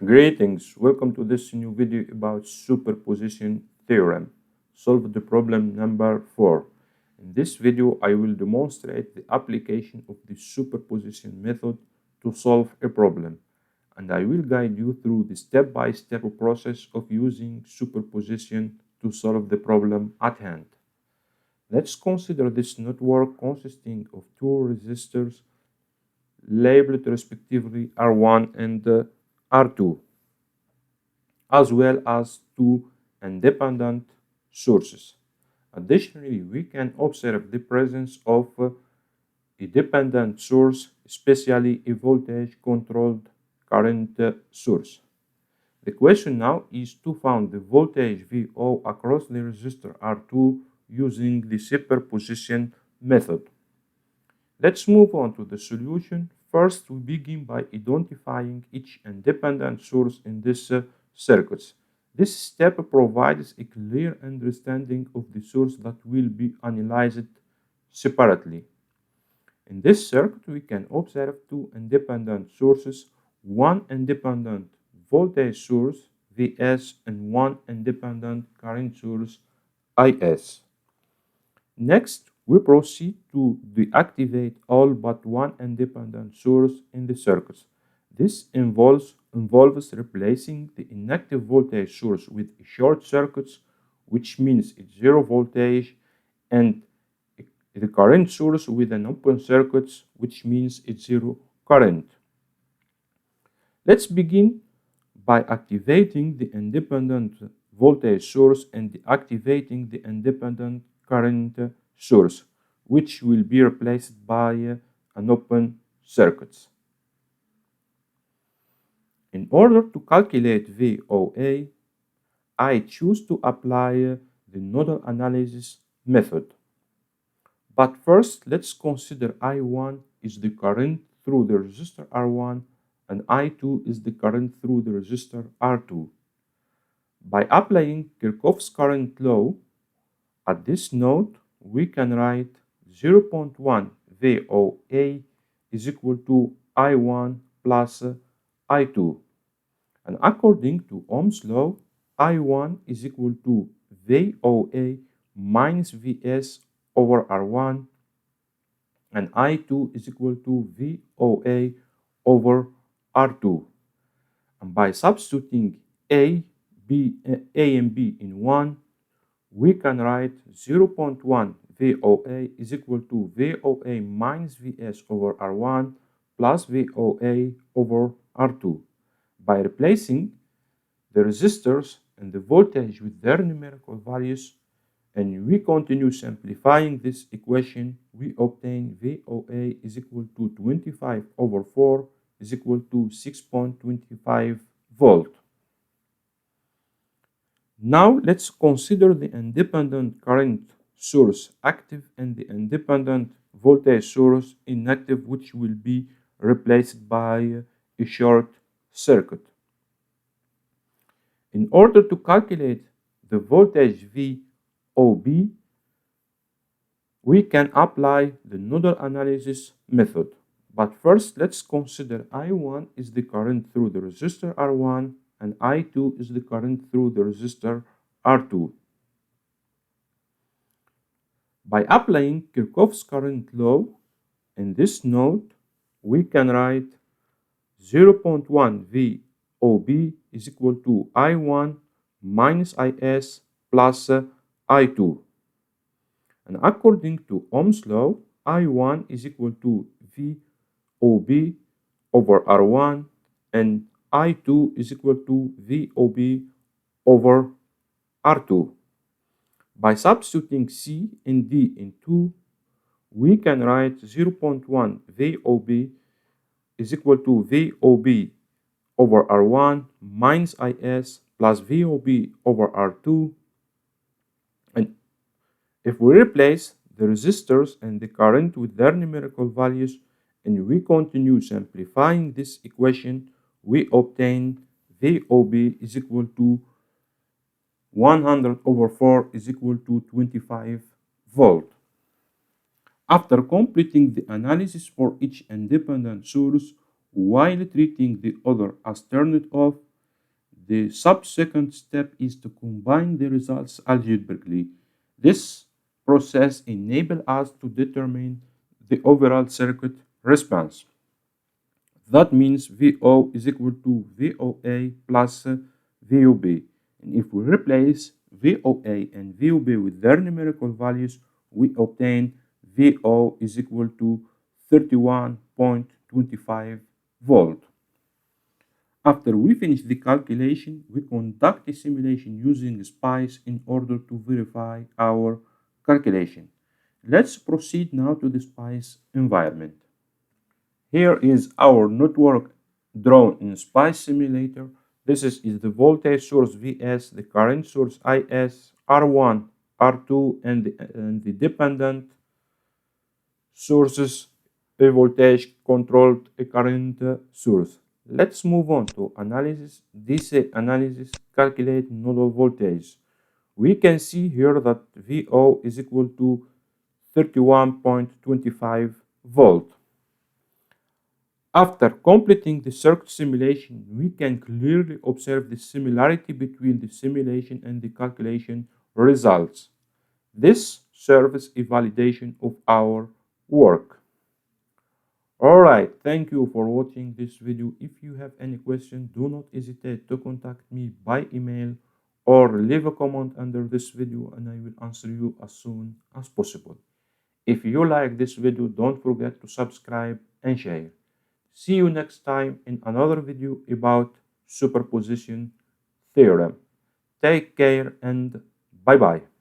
Greetings, welcome to this new video about superposition theorem. Solve the problem number 4. In this video, I will demonstrate the application of the superposition method to solve a problem, and I will guide you through the step-by-step process of using superposition to solve the problem at hand. Let's consider this network consisting of two resistors labeled respectively R1 and R2, as well as two independent sources. Additionally, we can observe the presence of a dependent source, especially a voltage-controlled current source. The question now is to find the voltage VO across the resistor R2 using the superposition method. Let's move on to the solution. First, we begin by identifying each independent source in this circuits. This step provides a clear understanding of the source that will be analyzed separately. In this circuit, we can observe two independent sources, one independent voltage source, Vs, and one independent current source, Is. Next, we proceed to deactivate all but one independent source in the circuits. This involves replacing the inactive voltage source with a short circuit, which means it's zero voltage, and the current source with an open circuit, which means it's zero current. Let's begin by activating the independent voltage source and deactivating the independent current source, which will be replaced by an open circuit. In order to calculate VOA, I choose to apply the nodal analysis method. But first, let's consider I1 is the current through the resistor R1 and I2 is the current through the resistor R2. By applying Kirchhoff's current law, at this node, we can write 0.1 VOA is equal to I1 plus I2. And according to Ohm's law, I1 is equal to VOA minus Vs over R1, and I2 is equal to VOA over R2. And by substituting A and B in 1, we can write 0.1 VOA is equal to VOA minus Vs over R1 plus VOA over R2. By replacing the resistors and the voltage with their numerical values, and we continue simplifying this equation, we obtain VOA is equal to 25 over 4 is equal to 6.25 volt. Now let's consider the independent current source active and the independent voltage source inactive, which will be replaced by a short circuit. In order to calculate the voltage VOB, we can apply the nodal analysis method. But first, let's consider I1 is the current through the resistor R1 and I2 is the current through the resistor R2. By applying Kirchhoff's current law in this node, we can write 0.1 VOB is equal to I1 minus Is plus I2. And according to Ohm's law, I1 is equal to VOB over R1 and I2 is equal to VOB over R2. By substituting C and D in 2, we can write 0.1 VOB is equal to VOB over R1 minus Is plus VOB over R2. And if we replace the resistors and the current with their numerical values and we continue simplifying this equation, we obtain VOB is equal to 100 over 4 is equal to 25 volt. After completing the analysis for each independent source while treating the other as turned off, The subsequent step is to combine the results algebraically. This process enables us to determine the overall circuit response. That means VO is equal to VOA plus VUB. And if we replace VOA and VUB with their numerical values, we obtain VO is equal to 31.25 volt. After we finish the calculation, we conduct a simulation using SPICE in order to verify our calculation. Let's proceed now to the SPICE environment. Here is our network drawn in SPICE simulator. This is the voltage source Vs, the current source Is, R1, R2, and the dependent sources, a voltage controlled current source. Let's move on to analysis. DC analysis calculate nodal voltage. We can see here that VO is equal to 31.25 volt. After completing the circuit simulation, we can clearly observe the similarity between the simulation and the calculation results. This serves a validation of our work. Alright, thank you for watching this video. If you have any questions, do not hesitate to contact me by email or leave a comment under this video and I will answer you as soon as possible. If you like this video, don't forget to subscribe and share. See you next time in another video about superposition theorem. Take care and bye-bye.